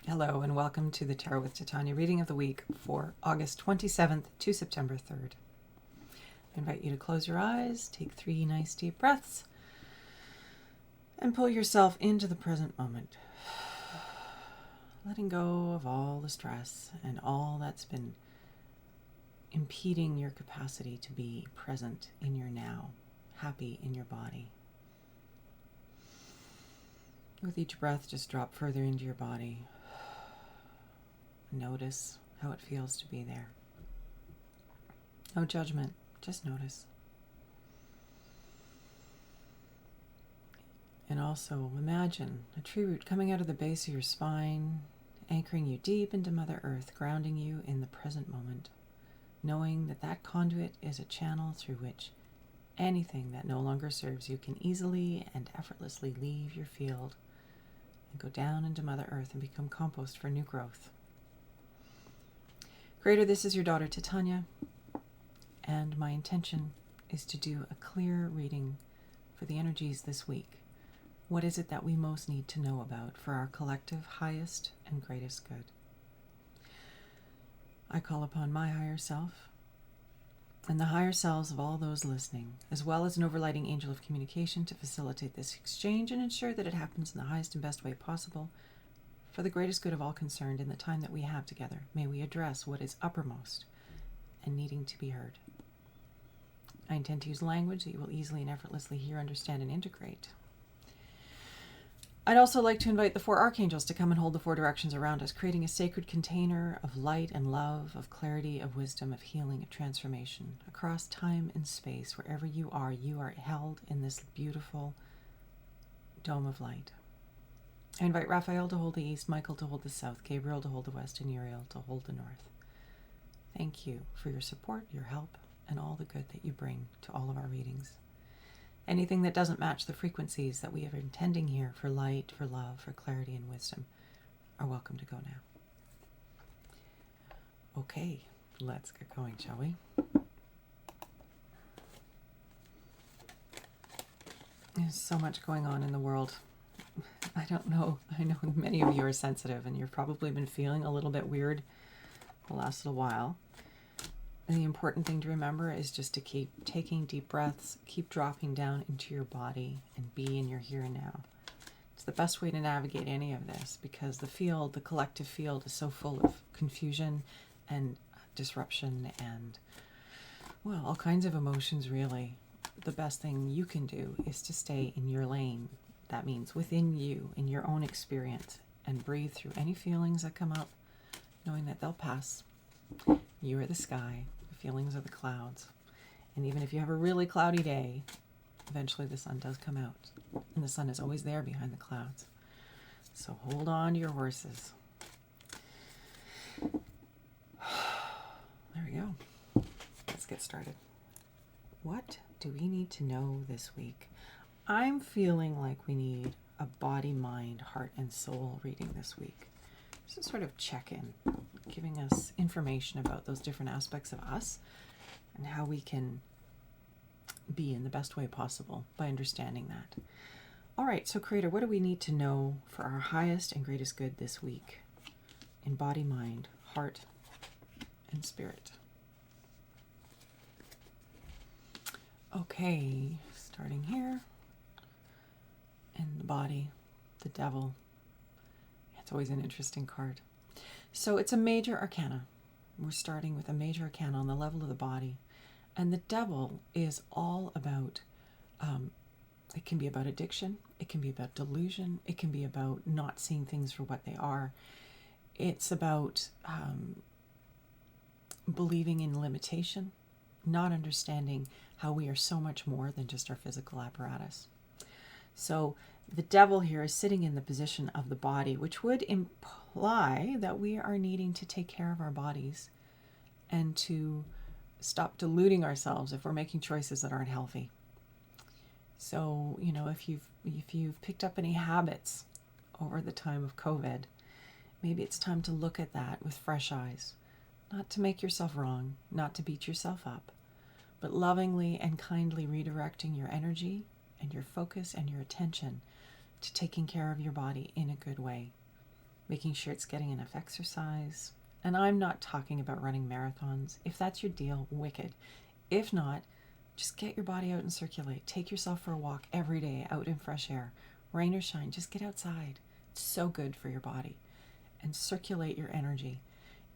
Hello and welcome to the Tarot with Titania reading of the week for August 27th to September 3rd. I invite you to close your eyes, take 3 nice deep breaths, and pull yourself into the present moment. Letting go of all the stress and all that's been impeding your capacity to be present in your now, happy in your body. With each breath, just drop further into your body. Notice how it feels to be there. No judgment, just notice. And also imagine a tree root coming out of the base of your spine, anchoring you deep into Mother Earth, grounding you in the present moment, knowing that that conduit is a channel through which anything that no longer serves you can easily and effortlessly leave your field and go down into Mother Earth and become compost for new growth. Creator, this is your daughter Titania, and my intention is to do a clear reading for the energies this week. What is it that we most need to know about for our collective highest and greatest good? I call upon my higher self and the higher selves of all those listening, as well as an overlighting angel of communication to facilitate this exchange and ensure that it happens in the highest and best way possible for the greatest good of all concerned in the time that we have together. May we address what is uppermost and needing to be heard. I intend to use language that you will easily and effortlessly hear, understand, and integrate. I'd also like to invite the 4 archangels to come and hold the 4 directions around us, creating a sacred container of light and love, of clarity, of wisdom, of healing, of transformation. Across time and space, wherever you are held in this beautiful dome of light. I invite Raphael to hold the east, Michael to hold the south, Gabriel to hold the west, and Uriel to hold the north. Thank you for your support, your help, and all the good that you bring to all of our readings. Anything that doesn't match the frequencies that we are intending here for light, for love, for clarity, and wisdom are welcome to go now. Okay, let's get going, shall we? There's so much going on in the world. I don't know. I know many of you are sensitive and you've probably been feeling a little bit weird the last little while. And the important thing to remember is just to keep taking deep breaths, keep dropping down into your body and be in your here and now. It's the best way to navigate any of this because the field, the collective field, is so full of confusion and disruption and, well, all kinds of emotions really. The best thing you can do is to stay in your lane. That means within you, in your own experience, and breathe through any feelings that come up, knowing that they'll pass. You are the sky, the feelings are the clouds. And even if you have a really cloudy day, eventually the sun does come out. And the sun is always there behind the clouds. So hold on to your horses. There we go. Let's get started. What do we need to know this week? I'm feeling like we need a body, mind, heart, and soul reading this week. Just a sort of check-in, giving us information about those different aspects of us and how we can be in the best way possible by understanding that. All right, so Creator, what do we need to know for our highest and greatest good this week in body, mind, heart, and spirit? Okay, starting here. In the body, the devil. It's always an interesting card. So it's a major arcana. We're starting with a major arcana on the level of the body. And the devil is all about, it can be about addiction. It can be about delusion. It can be about not seeing things for what they are. It's about believing in limitation, not understanding how we are so much more than just our physical apparatus. So the devil here is sitting in the position of the body, which would imply that we are needing to take care of our bodies and to stop deluding ourselves if we're making choices that aren't healthy. So, you know, if you've picked up any habits over the time of COVID, maybe it's time to look at that with fresh eyes, not to make yourself wrong, not to beat yourself up, but lovingly and kindly redirecting your energy and your focus and your attention to taking care of your body in a good way. making sure it's getting enough exercise. And I'm not talking about running marathons. If that's your deal, wicked. If not, just get your body out and circulate. Take yourself for a walk every day out in fresh air. Rain or shine, just get outside. It's so good for your body. And circulate your energy.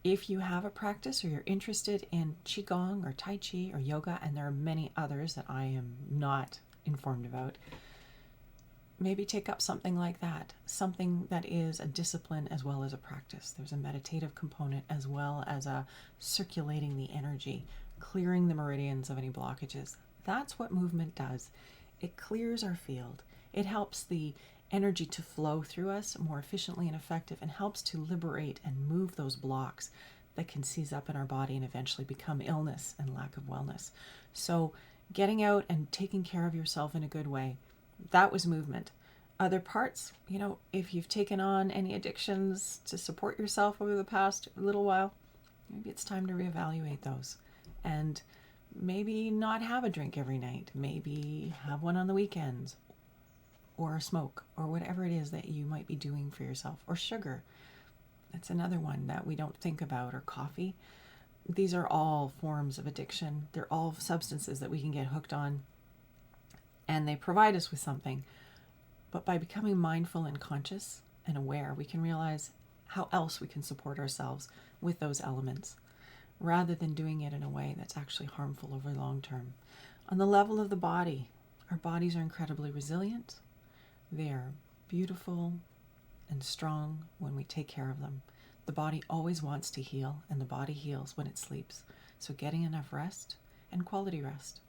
If you have a practice or you're interested in Qigong or Tai Chi or yoga, and there are many others that I am not informed about, maybe take up something like that, something that is a discipline as well as a practice. There's a meditative component as well as a circulating the energy, clearing the meridians of any blockages. That's what movement does. It clears our field. It helps the energy to flow through us more efficiently and effective, and helps to liberate and move those blocks that can seize up in our body and eventually become illness and lack of wellness. So getting out and taking care of yourself in a good way, that was movement. Other parts, if you've taken on any addictions to support yourself over the past little while, maybe it's time to reevaluate those and maybe not have a drink every night, maybe have one on the weekends, or smoke, or whatever it is that you might be doing for yourself, or sugar. That's another one that we don't think about, or coffee. These are all forms of addiction. They're all substances that we can get hooked on, and they provide us with something. But by becoming mindful and conscious and aware, we can realize how else we can support ourselves with those elements, rather than doing it in a way that's actually harmful over the long term. On the level of the body, our bodies are incredibly resilient. They're beautiful and strong when we take care of them. The body always wants to heal, and the body heals when it sleeps. So getting enough rest and quality rest.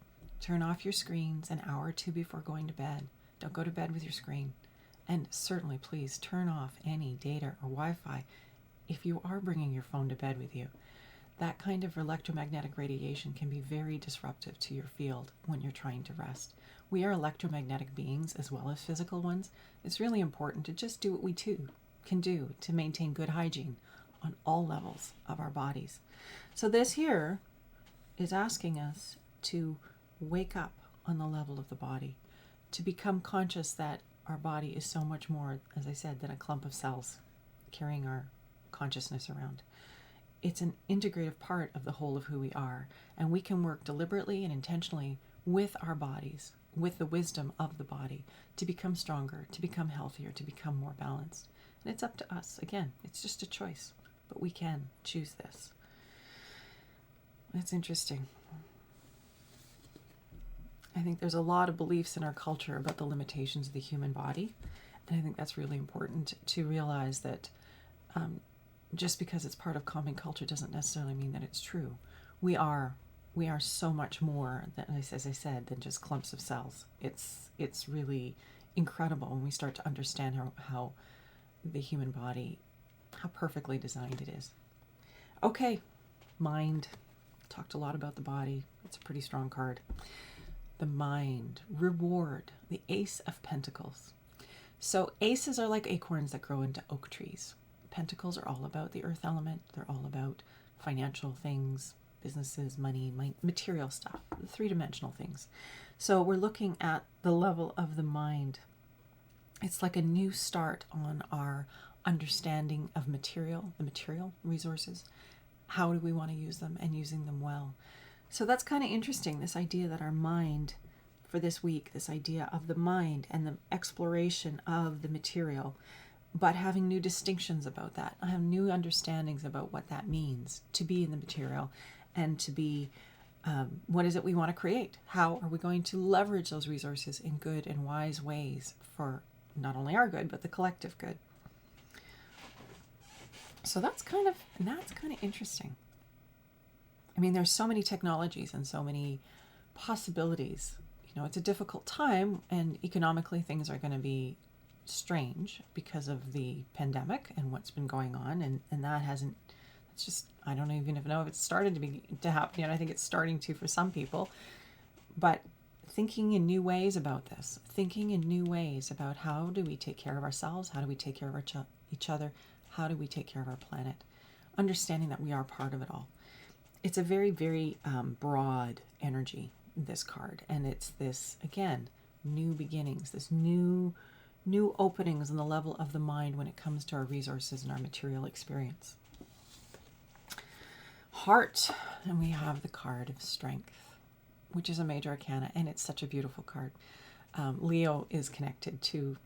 Turn off your screens an hour or two before going to bed. Don't go to bed with your screen. And certainly, please turn off any data or Wi-Fi if you are bringing your phone to bed with you. That kind of electromagnetic radiation can be very disruptive to your field when you're trying to rest. We are electromagnetic beings as well as physical ones. It's really important to just do what we too can do to maintain good hygiene on all levels of our bodies. So this here is asking us to wake up on the level of the body, to become conscious that our body is so much more, as I said, than a clump of cells carrying our consciousness around. It's an integrative part of the whole of who we are, and we can work deliberately and intentionally with our bodies, with the wisdom of the body, to become stronger, to become healthier, to become more balanced. And it's up to us. Again, it's just a choice, but we can choose this. That's interesting. I think there's a lot of beliefs in our culture about the limitations of the human body, and I think that's really important to realize that just because it's part of common culture doesn't necessarily mean that it's true. We are so much more than, as I said, than just clumps of cells. It's really incredible when we start to understand how the human body, how perfectly designed it is. Okay, mind. Talked a lot about the body. It's a pretty strong card. The mind, reward, the Ace of Pentacles. So aces are like acorns that grow into oak trees. Pentacles are all about the earth element. They're all about financial things, businesses, money, material stuff, the three-dimensional things. So we're looking at the level of the mind. It's like a new start on our understanding of the material resources. How do we want to use them, and using them well? So that's kind of interesting, this idea that our mind, for this week, this idea of the mind and the exploration of the material, but having new distinctions about that. I have new understandings about what that means to be in the material, and to be, what is it we want to create? How are we going to leverage those resources in good and wise ways for not only our good, but the collective good? So that's kind of interesting. I mean, there's so many technologies and so many possibilities. It's a difficult time, and economically things are going to be strange because of the pandemic and what's been going on, and that hasn't, it's just, I don't even know if it's started to happen yet. I think it's starting to for some people, but thinking in new ways about this, thinking in new ways about how do we take care of ourselves, how do we take care of each other, how do we take care of our planet, understanding that we are part of it all. It's a very, very broad energy, this card, and it's this, again, new beginnings, this new new openings on the level of the mind when it comes to our resources and our material experience. Heart, and we have the card of strength, which is a major arcana, and it's such a beautiful card. Leo is connected to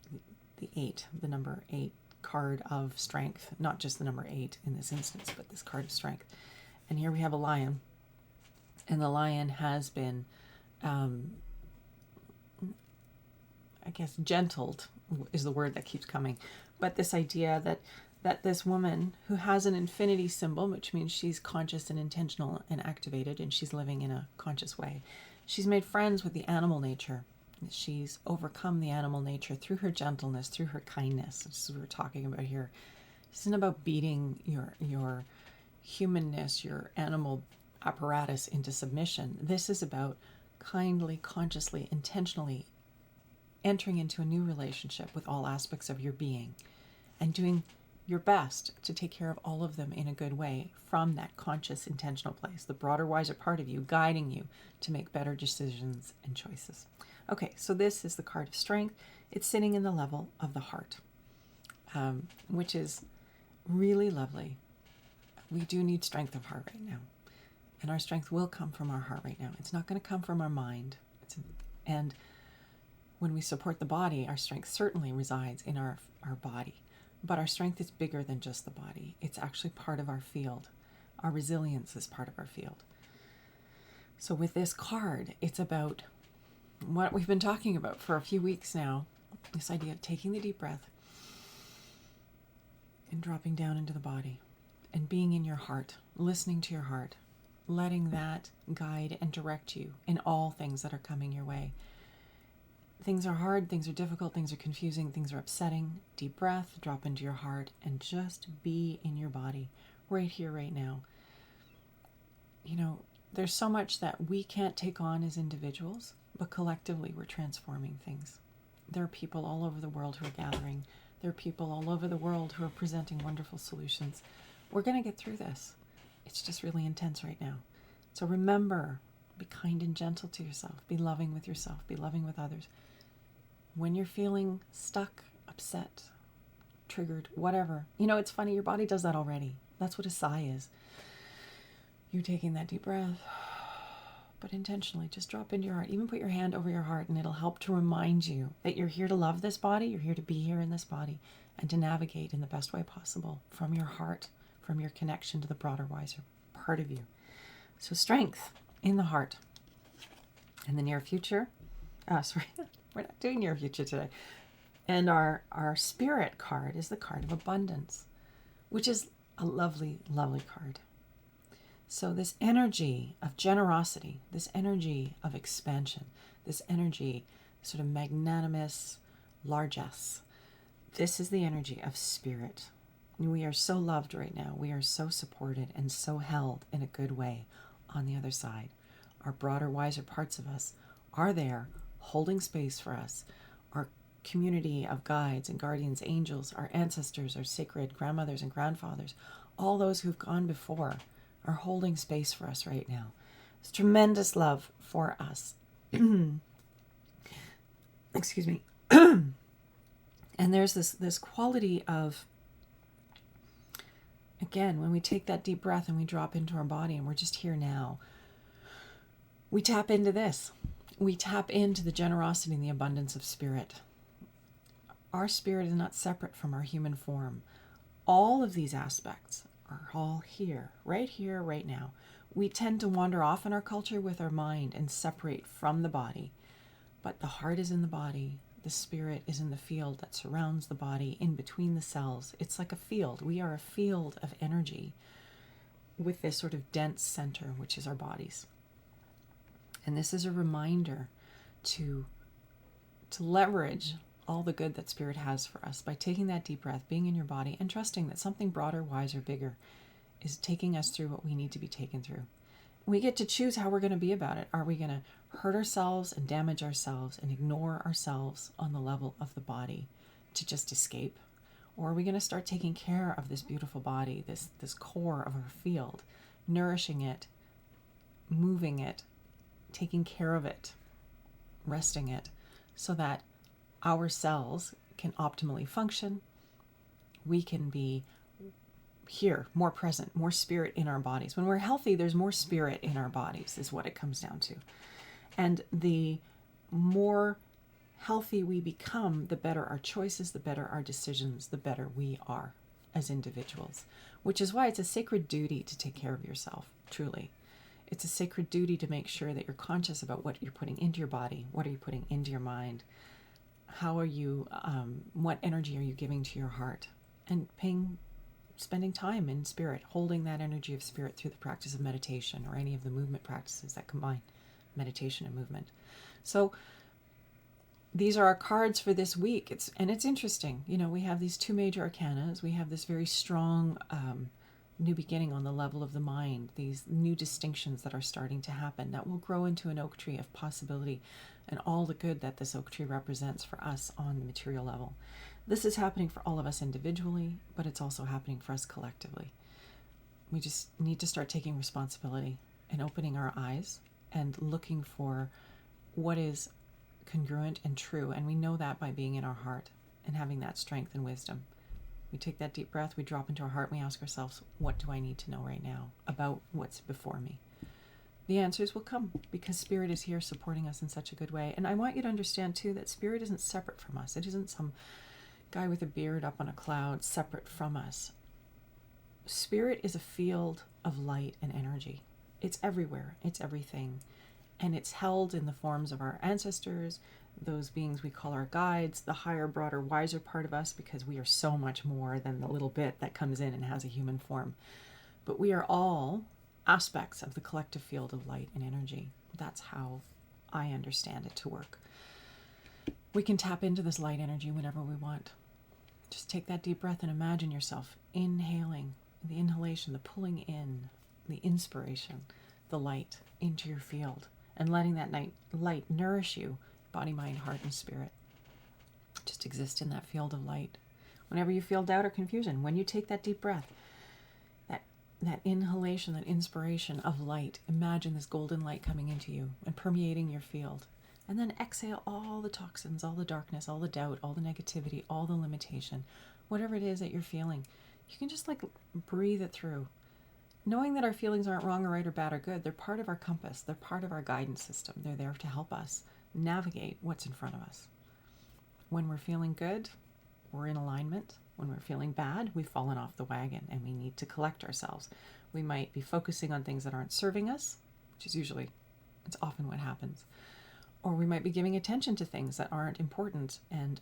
the 8, the number 8 card of strength, not just the number 8 in this instance, but this card of strength. And here we have a lion, and the lion has been, I guess, gentled is the word that keeps coming. But this idea that this woman who has an infinity symbol, which means she's conscious and intentional and activated, and she's living in a conscious way, she's made friends with the animal nature. She's overcome the animal nature through her gentleness, through her kindness. This is what we're talking about here. This isn't about beating your humanness, your animal apparatus into submission. This is about kindly, consciously, intentionally entering into a new relationship with all aspects of your being and doing your best to take care of all of them in a good way from that conscious, intentional place, the broader, wiser part of you guiding you to make better decisions and choices. Okay, so this is the card of strength. It's sitting in the level of the heart, which is really lovely. We do need strength of heart right now. And our strength will come from our heart right now. It's not going to come from our mind. And when we support the body, our strength certainly resides in our body. But our strength is bigger than just the body. It's actually part of our field. Our resilience is part of our field. So with this card, it's about what we've been talking about for a few weeks now, this idea of taking the deep breath and dropping down into the body and being in your heart, listening to your heart, letting that guide and direct you in all things that are coming your way. Things are hard, things are difficult, things are confusing, things are upsetting. Deep breath, drop into your heart, and just be in your body right here, right now. You know, there's so much that we can't take on as individuals, but collectively we're transforming things. There are people all over the world who are gathering. There are people all over the world who are presenting wonderful solutions. We're going to get through this. It's just really intense right now. So remember, be kind and gentle to yourself. Be loving with yourself. Be loving with others. When you're feeling stuck, upset, triggered, whatever, you know, it's funny, your body does that already. That's what a sigh is. You taking that deep breath, but intentionally just drop into your heart. Even put your hand over your heart and it'll help to remind you that you're here to love this body. You're here to be here in this body and to navigate in the best way possible from your heart, from your connection to the broader, wiser part of you. So strength in the heart. In the near future, we're not doing near future today. And our spirit card is the card of abundance, which is a lovely, lovely card. So this energy of generosity, this energy of expansion, this energy, sort of magnanimous largesse, this is the energy of spirit. And we are so loved right now. We are so supported and so held in a good way on the other side. Our broader, wiser parts of us are there holding space for us. Our community of guides and guardians, angels, our ancestors, our sacred grandmothers and grandfathers, all those who've gone before are holding space for us right now. It's tremendous love for us. Excuse me. And there's this quality of, again, when we take that deep breath and we drop into our body and we're just here now, we tap into this. We tap into the generosity and the abundance of spirit. Our spirit is not separate from our human form. All of these aspects are all here, right now. We tend to wander off in our culture with our mind and separate from the body. But the heart is in the body. The spirit is in the field that surrounds the body, in between the cells. It's like a field. We are a field of energy with this sort of dense center, which is our bodies. And this is a reminder to leverage all the good that spirit has for us by taking that deep breath, being in your body, and trusting that something broader, wiser, bigger is taking us through what we need to be taken through. We get to choose how we're going to be about it. Are we going to hurt ourselves and damage ourselves and ignore ourselves on the level of the body to just escape? Or are we going to start taking care of this beautiful body, this core of our field, nourishing it, moving it, taking care of it, resting it, so that our cells can optimally function. We can be here, more present, more spirit in our bodies. When we're healthy, there's more spirit in our bodies, is what it comes down to. And the more healthy we become, the better our choices, the better our decisions, the better we are as individuals. Which is why it's a sacred duty to take care of yourself, truly. It's a sacred duty to make sure that you're conscious about what you're putting into your body, what are you putting into your mind, how are you, what energy are you giving to your heart, and spending time in spirit, holding that energy of spirit through the practice of meditation or any of the movement practices that combine meditation and movement. So these are our cards for this week. It's interesting. We have these two major arcanas. We have this very strong new beginning on the level of the mind, these new distinctions that are starting to happen that will grow into an oak tree of possibility and all the good that this oak tree represents for us on the material level. This is happening for all of us individually, but it's also happening for us collectively. We just need to start taking responsibility and opening our eyes and looking for what is congruent and true. And we know that by being in our heart and having that strength and wisdom. We take that deep breath, we drop into our heart, and we ask ourselves, what do I need to know right now about what's before me? The answers will come because Spirit is here supporting us in such a good way. And I want you to understand too that Spirit isn't separate from us. It isn't some guy with a beard up on a cloud separate from us. Spirit is a field of light and energy. It's everywhere. It's everything. And it's held in the forms of our ancestors, those beings we call our guides, the higher, broader, wiser part of us, because we are so much more than the little bit that comes in and has a human form. But we are all aspects of the collective field of light and energy. That's how I understand it to work. We can tap into this light energy whenever we want. Just take that deep breath and imagine yourself inhaling, the inhalation, the pulling in, the inspiration, the light into your field, and letting that light nourish you, body, mind, heart, and spirit. Just exist in that field of light. Whenever you feel doubt or confusion, when you take that deep breath, that inhalation, that inspiration of light, imagine this golden light coming into you and permeating your field. And then exhale all the toxins, all the darkness, all the doubt, all the negativity, all the limitation, whatever it is that you're feeling. You can just breathe it through. Knowing that our feelings aren't wrong or right or bad or good, they're part of our compass. They're part of our guidance system. They're there to help us navigate what's in front of us. When we're feeling good, we're in alignment. When we're feeling bad, we've fallen off the wagon and we need to collect ourselves. We might be focusing on things that aren't serving us, which is it's often what happens. Or we might be giving attention to things that aren't important and,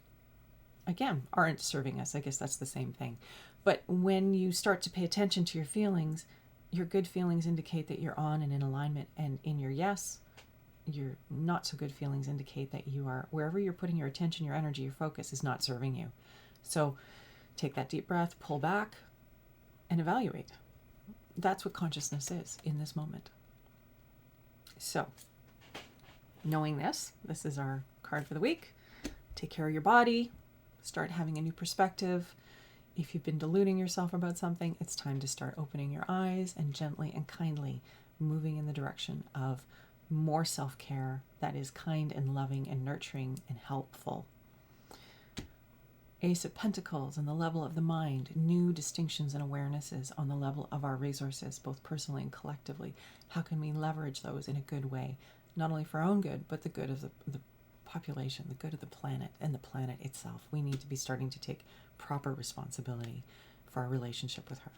again, aren't serving us. I guess that's the same thing. But when you start to pay attention to your feelings, your good feelings indicate that you're on and in alignment. And in your yes, your not so good feelings indicate that you are, wherever you're putting your attention, your energy, your focus is not serving you. So take that deep breath, pull back, and evaluate. That's what consciousness is in this moment. So, knowing this is our card for the week. Take care of your body. Start having a new perspective. If you've been deluding yourself about something, it's time to start opening your eyes and gently and kindly moving in the direction of more self-care that is kind and loving and nurturing and helpful. Ace of Pentacles on the level of the mind, new distinctions and awarenesses on the level of our resources, both personally and collectively. How can we leverage those in a good way, not only for our own good, but the good of the population, the good of the planet and the planet itself. We need to be starting to take proper responsibility for our relationship with her.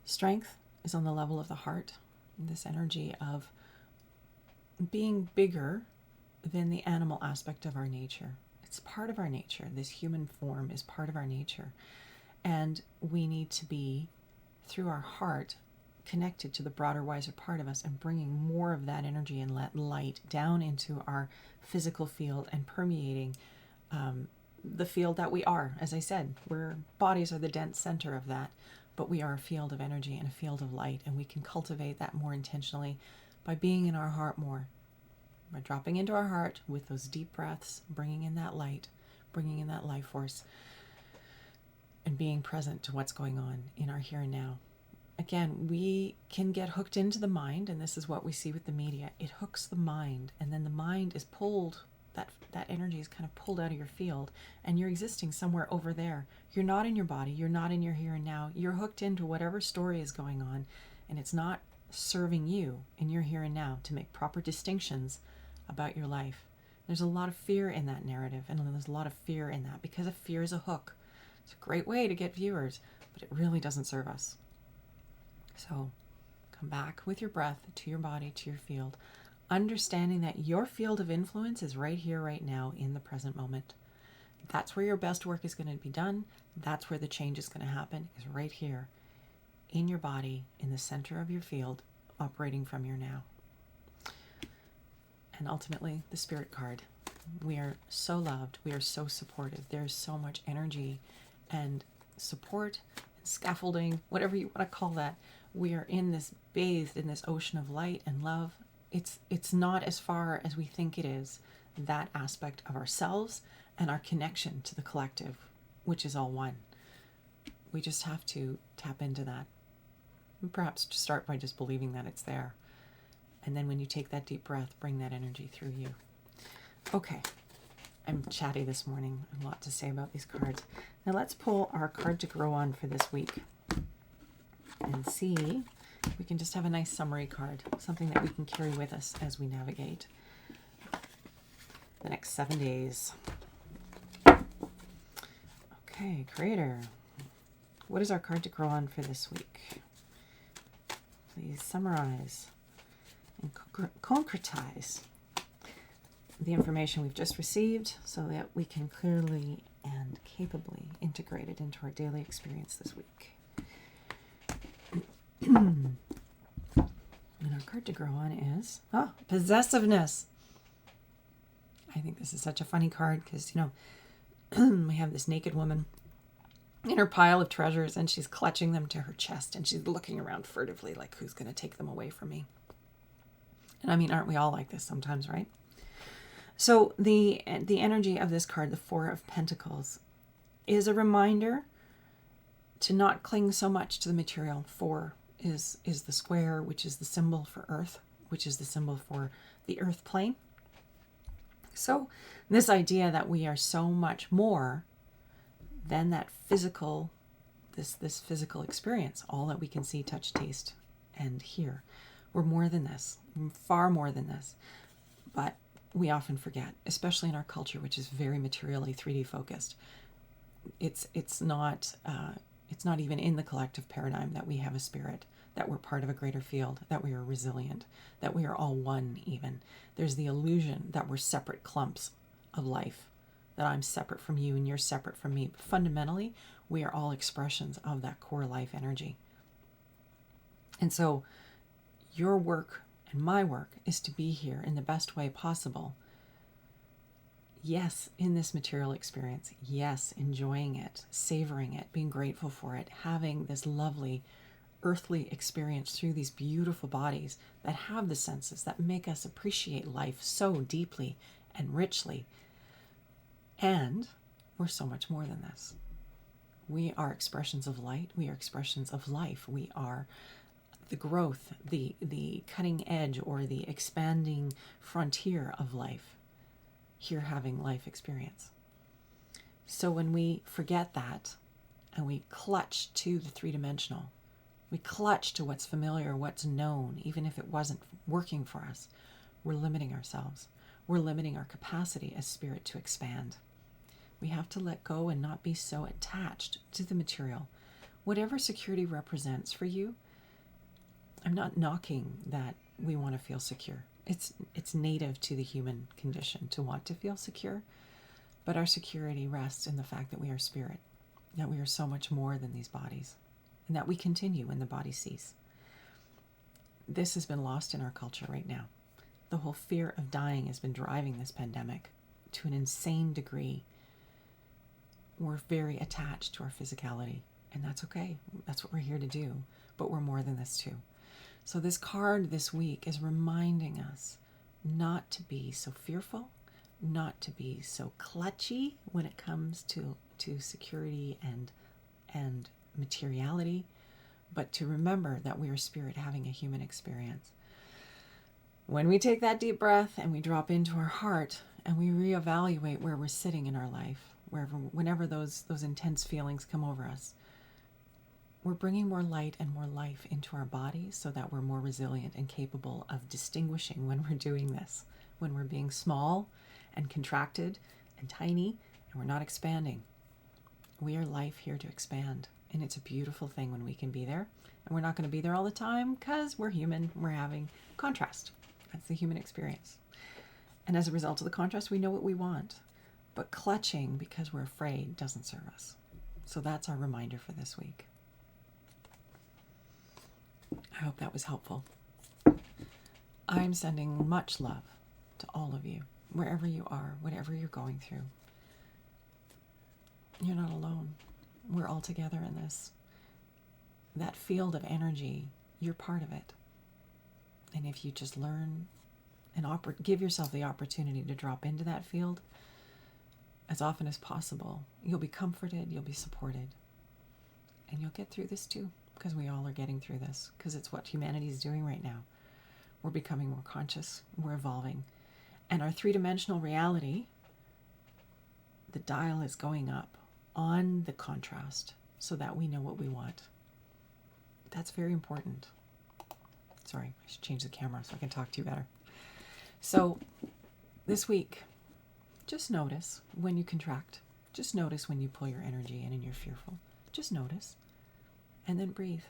Strength is on the level of the heart, this energy of being bigger than the animal aspect of our nature. It's part of our nature. This human form is part of our nature. And we need to be, through our heart, connected to the broader, wiser part of us and bringing more of that energy and that light down into our physical field and permeating the field that we are. As I said, bodies are the dense center of that, but we are a field of energy and a field of light, and we can cultivate that more intentionally by being in our heart more, by dropping into our heart with those deep breaths, bringing in that light, bringing in that life force, and being present to what's going on in our here and now. Again, we can get hooked into the mind, and this is what we see with the media. It hooks the mind, and then the mind is pulled that energy is kind of pulled out of your field, and you're existing somewhere over there. You're not in your body. You're not in your here and now. You're hooked into whatever story is going on, and it's not serving you in your here and now to make proper distinctions about your life. There's a lot of fear in that narrative, and there's a lot of fear in that because fear is a hook. It's a great way to get viewers, but it really doesn't serve us. So come back with your breath to your body, to your field, understanding that your field of influence is right here, right now, in the present moment. That's where your best work is going to be done. That's where the change is going to happen, is right here in your body, in the center of your field, operating from your now. And ultimately, the spirit card. We are so loved. We are so supportive. There's so much energy and support and scaffolding, whatever you want to call that. We are in this, bathed in this ocean of light and love. It's not as far as we think it is, that aspect of ourselves and our connection to the collective, which is all one. We just have to tap into that. And perhaps just start by just believing that it's there. And then when you take that deep breath, bring that energy through you. Okay, I'm chatty this morning. A lot to say about these cards. Now let's pull our card to grow on for this week and see if we can just have a nice summary card, something that we can carry with us as we navigate the next 7 days. Okay, Creator, what is our card to grow on for this week? Please summarize and concretize the information we've just received so that we can clearly and capably integrate it into our daily experience this week. And our card to grow on is possessiveness. I think this is such a funny card because, we have this naked woman in her pile of treasures and she's clutching them to her chest and she's looking around furtively like, who's going to take them away from me? And I mean, aren't we all like this sometimes, right? So the energy of this card, the Four of Pentacles, is a reminder to not cling so much to the material. Four is the square, which is the symbol for earth, which is the symbol for the earth plane. So this idea that we are so much more than that physical, this physical experience, all that we can see, touch, taste, and hear. We're more than this, far more than this. But we often forget, especially in our culture, which is very materially 3D focused. It's not even in the collective paradigm that we have a spirit, that we're part of a greater field, that we are resilient, that we are all one even. There's the illusion that we're separate clumps of life, that I'm separate from you and you're separate from me. But fundamentally, we are all expressions of that core life energy. And so your work and my work is to be here in the best way possible. Yes, in this material experience. Yes, enjoying it, savoring it, being grateful for it, having this lovely earthly experience through these beautiful bodies that have the senses that make us appreciate life so deeply and richly. And we're so much more than this. We are expressions of light. We are expressions of life. We are the growth, the cutting edge or the expanding frontier of life, here having life experience. So when we forget that and we clutch to the three-dimensional, we clutch to what's familiar, what's known, even if it wasn't working for us, we're limiting ourselves. We're limiting our capacity as spirit to expand. We have to let go and not be so attached to the material. Whatever security represents for you, I'm not knocking that we want to feel secure. It's native to the human condition to want to feel secure, but our security rests in the fact that we are spirit, that we are so much more than these bodies, and that we continue when the bodies cease. This has been lost in our culture right now. The whole fear of dying has been driving this pandemic to an insane degree. We're very attached to our physicality, and that's okay. That's what we're here to do, but we're more than this too. So this card this week is reminding us not to be so fearful, not to be so clutchy when it comes to security and materiality, but to remember that we are spirit having a human experience. When we take that deep breath and we drop into our heart and we reevaluate where we're sitting in our life, whenever those intense feelings come over us, we're bringing more light and more life into our bodies so that we're more resilient and capable of distinguishing when we're doing this, when we're being small and contracted and tiny and we're not expanding. We are life here to expand, and it's a beautiful thing when we can be there. And we're not going to be there all the time because we're human. We're having contrast. That's the human experience. And as a result of the contrast, we know what we want. But clutching because we're afraid doesn't serve us. So that's our reminder for this week. I hope that was helpful. I'm sending much love to all of you, wherever you are, whatever you're going through. You're not alone. We're all together in this. That field of energy, you're part of it. And if you just learn and give yourself the opportunity to drop into that field as often as possible, you'll be comforted, you'll be supported, and you'll get through this too, because we all are getting through this, because it's what humanity is doing right now. We're becoming more conscious, we're evolving, and our three-dimensional reality, the dial is going up on the contrast so that we know what we want. That's very important. Sorry, I should change the camera so I can talk to you better. So this week, just notice when you contract. Just notice when you pull your energy in and you're fearful. Just notice. And then breathe.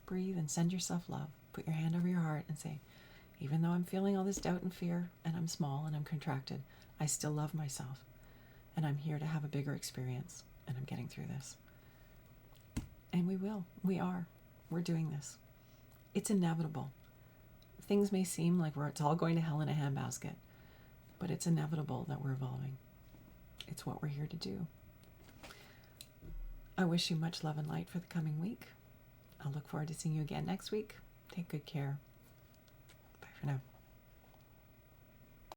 Breathe and send yourself love. Put your hand over your heart and say, even though I'm feeling all this doubt and fear, and I'm small and I'm contracted, I still love myself. And I'm here to have a bigger experience. And I'm getting through this. And we will. We are. We're doing this. It's inevitable. Things may seem like it's all going to hell in a handbasket, but it's inevitable that we're evolving. It's what we're here to do. I wish you much love and light for the coming week. I'll look forward to seeing you again next week. Take good care. Bye for now.